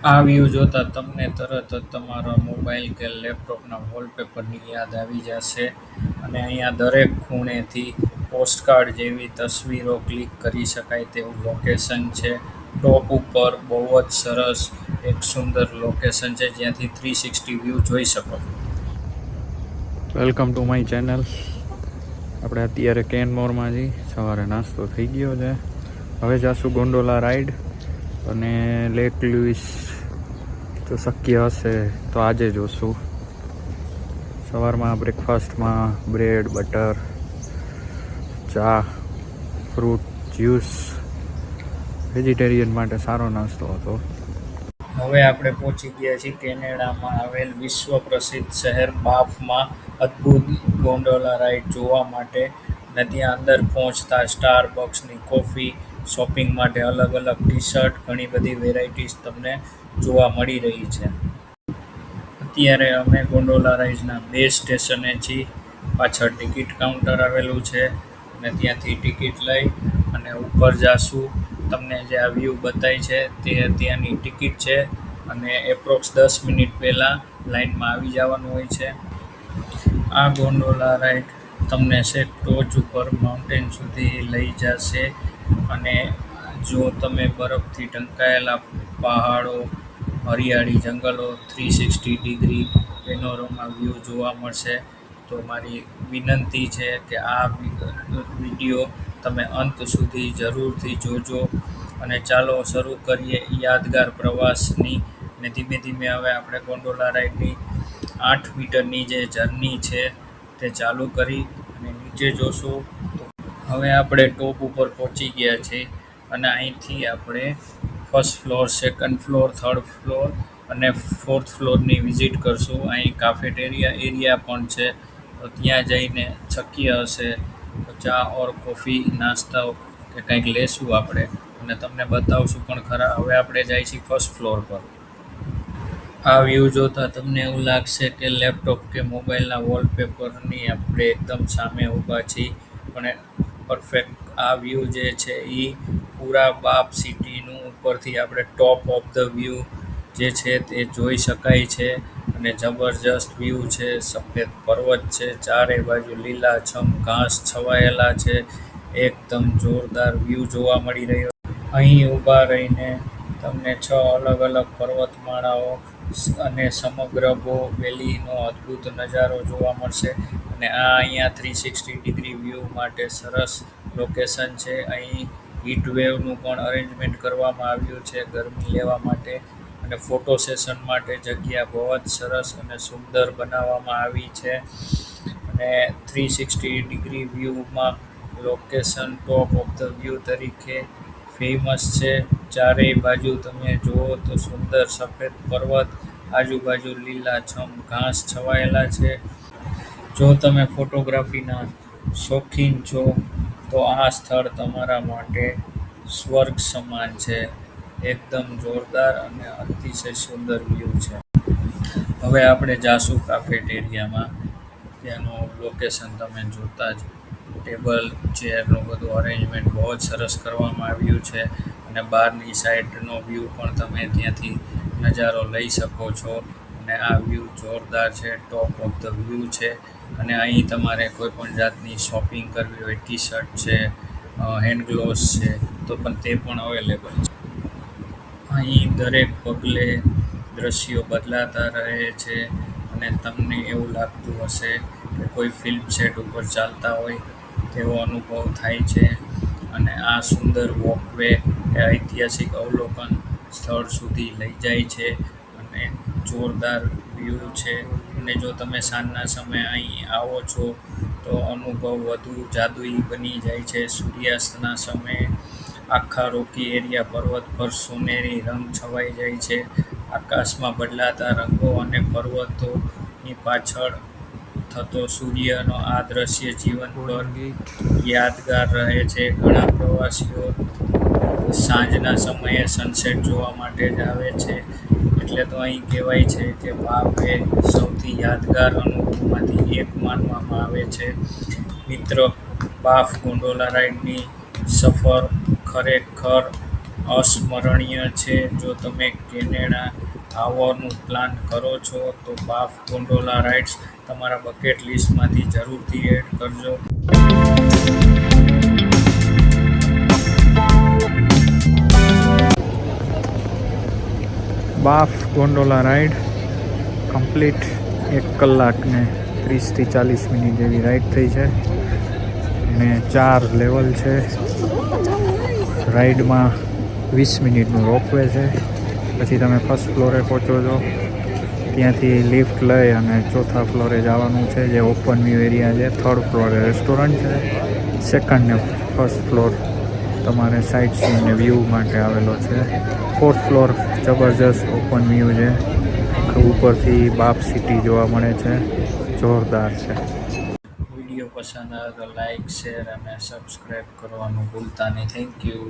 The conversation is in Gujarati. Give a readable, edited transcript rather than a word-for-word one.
આ વ્યૂ જોતા તમને તરત જ તમારા મોબાઈલ કે લેપટોપના વોલપેપરની યાદ આવી જશે અને અહીંયા દરેક ખૂણેથી પોસ્ટકાર્ડ જેવી તસવીરો ક્લિક કરી શકાય તેવું લોકેશન છે. ટોપ ઉપર બહુ જ સરસ એક સુંદર લોકેશન છે જ્યાંથી 360 વ્યૂ જોઈ શકો. Welcome to my channel. આપણે અત્યારે કેનમોરમાં જઈ. સવારે નાસ્તો થઈ ગયો છે. હવે જાશું ગોંડોલા રાઈડ અને લેક લુઈસ તો શક્ય હશે તો આજે જોશું. સવારમાં બ્રેકફાસ્ટમાં બ્રેડ, બટર, ચા, ફ્રૂટ જ્યુસ વેજીટેરિયન માટે સારો નાસ્તો હતો. હવે આપણે પહોંચી ગયા છીએ કેનેડામાં આવેલ વિશ્વ પ્રસિદ્ધ શહેર બાફમાં અદ્ભુત ગોંડોલા રાઈડ જોવા માટે. અને ત્યાં અંદર પહોંચતા સ્ટારબક્સની કોફી, શોપિંગ માટે અલગ અલગ ટી-શર્ટ, ઘણી બધી વેરાયટીઝ તમને જોવા મળી રહી છે. અત્યારે અમે ગોંડોલા રાઈડના 2 સ્ટેશને છીએ. પાછળ ટિકિટ કાઉન્ટર આવેલું છે અને ત્યાંથી ટિકિટ લઈ અને ઉપર જાશું. તમને જે આ વ્યૂ બતાય છે તે ત્યાંની ટિકિટ છે અને એપ્રોક્સ 10 મિનિટ પહેલાં લાઇનમાં આવી જવાનું હોય છે. આ ગોંડોલા રાઈડ તમને છેક ટોચ ઉપર માઉન્ટેન સુધી લઈ જશે અને જો તમે બરફથી ઢંકાયેલા પહાડો, હરિયાળી જંગલો, 360 ડિગ્રી પેનોરમા વ્યૂ જોવા મળશે. તો મારી વિનંતી છે કે આ વિડીયો તમે અંત સુધી જરૂરથી જોજો. અને ચાલો શરૂ કરીએ યાદગાર પ્રવાસની. ને ધીમે ધીમે હવે આપણે ગોંડોલા રાઈડની 8 મીટરની જે જર્ની છે તે ચાલુ કરી અને નીચે જોશું. તો હવે આપણે ટોપ ઉપર પહોંચી ગયા છીએ અને અહીંથી આપણે first floor, second floor, third floor અને ફોર્થ ફ્લોરની વિઝિટ કરશું. અહીં કાફેટેરિયા એરિયા પણ છે, તો ત્યાં જઈને શક્ય હશે તો ચા ઓર કોફી નાસ્તો કે કંઈક લેશું આપણે અને તમને બતાવશું પણ ખરા. હવે આપણે જઈએ છીએ ફર્સ્ટ ફ્લોર પર. આ વ્યૂ જોતાં તમને એવું લાગશે કે લેપટોપ કે મોબાઈલના વોલપેપરની આપણે એકદમ સામે ઊભા છીએ, પણ પરફેક્ટ આ વ્યૂ જે છે એ પૂરા બાફ સિટીનું ઉપરથી આપણે ટોપ ઓફ ધ વ્યૂ જે છે તે જોઈ શકાય છે. અને જબરજસ્ત વ્યૂ છે. સફેદ પર્વત છે, ચારે બાજુ લીલાછમ ઘાસ છવાયેલા છે. એકદમ જોરદાર વ્યૂ જોવા મળી રહ્યો. અહીં ઊભા રહીને તમને 6 અલગ અલગ પર્વતમાળાઓ અને સમગ્ર બો વેલીનો અદ્ભુત નજારો જોવા મળશે. અને આ અહીંયા 360 ડિગ્રી વ્યૂ માટે સરસ લોકેશન છે. અહીં હીટ વેવનું પણ અરેન્જમેન્ટ કરવામાં આવ્યું છે ગરમી લેવા માટે. અને ફોટો સેશન માટે જગ્યા બહુ જ સરસ અને સુંદર બનાવવામાં આવી છે. અને 360 ડિગ્રી વ્યૂમાં location top of the view તરીકે ફેમસ છે. ચારેય બાજુ તમે જુઓ તો સુંદર સફેદ પર્વત, આજુબાજુ લીલાછમ ઘાસ છવાયેલા છે. જો તમે ફોટોગ્રાફીના શોખીન છો તો આ સ્થળ તમારા માટે સ્વર્ગ સમાન છે. એકદમ જોરદાર અને અતિશય સુંદર વ્યૂ છે. હવે આપણે જાશું કાફેટેરિયામાં. ત્યાંનું લોકેશન તમે જોતા જ ટેબલ, ચેરનું બધું અરેન્જમેન્ટ બહુ જ સરસ કરવામાં આવ્યું છે. અને બહારની સાઈડનો વ્યૂ પણ તમે ત્યાંથી નજારો લઈ શકો છો. અને આ વ્યૂ જોરદાર છે, ટોપ ઓફ ધ વ્યૂ છે. અને અહીં તમારે કોઈ પણ જાતની શોપિંગ કરવી હોય, ટી-શર્ટ છે, હેન્ડ ગ્લોવ્સ છે, તો પણ તે પણ અવેલેબલ છે. અહીં દરેક પગલે દ્રશ્યો બદલાતા રહે છે અને તમને એવું લાગતું હશે કે કોઈ ફિલ્મ સેટ ઉપર ચાલતા હોય તેવો અનુભવ થાય છે. અને આ સુંદર વોકવે એ ઐતિહાસિક અવલોકન સ્થળ સુધી લઈ જાય છે અને જોરદાર વ્યૂ છે. અને જો તમે સાંજના સમયે અહીં આવો છો તો અનુભવ વધુ જાદુઈ બની જાય છે. સૂર્યાસ્તના સમયે આખા રોકી એરિયા પર્વત પર સોનેરી રંગ છવાઈ જાય છે. આકાશમાં બદલાતા રંગો અને પર્વતોની પાછળ થતો સૂર્યનો આ દ્રશ્ય જીવનભર યાદગાર રહે છે. ઘણા પ્રવાસીઓ સાંજના સમયે સનસેટ જોવા માટે જ આવે છે. એટલે તો અહીં કહેવાય છે કે બાફ એ સૌથી યાદગાર અનુભવમાંથી એક માનવામાં આવે છે. મિત્રો, બાફ ગોંડોલા રાઈડની સફર ખરેખર અસ્મરણીય છે. જો તમે કેનેડા આવવાનું પ્લાન કરો છો તો બાફ ગોંડોલા રાઇડ્સ તમારા બકેટ લિસ્ટમાંથી જરૂરથી એડ કરજો. બાફ ગોંડોલા રાઈડ કમ્પ્લીટ 1 કલાક ને 30 થી 40 મિનિટ જેવી રાઈડ થઈ છે ને 4 લેવલ છે. રાઈડમાં 20 મિનિટનું રોપવે છે. પછી તમે ફર્સ્ટ ફ્લોરે પહોંચો છો, ત્યાંથી લિફ્ટ લઈ અને ચોથા ફ્લોરે જવાનું છે, જે ઓપન વ્યૂ એરિયા છે. થર્ડ ફ્લોરે રેસ્ટોરન્ટ છે. સેકન્ડ ને ફર્સ્ટ ફ્લોર તમારે સાઇટ સીન ને વ્યૂ માટે આવેલો છે. ફોર્થ ફ્લોર જબરજસ્ત ઓપન વ્યૂ છે. ઉપરથી બાફ સિટી જોવા મળે છે. જોરદાર છે. વિડીયો પસંદ આવે તો લાઈક, શેર અને સબસ્ક્રાઈબ કરવાનું ભૂલતા નહીં. Thank you.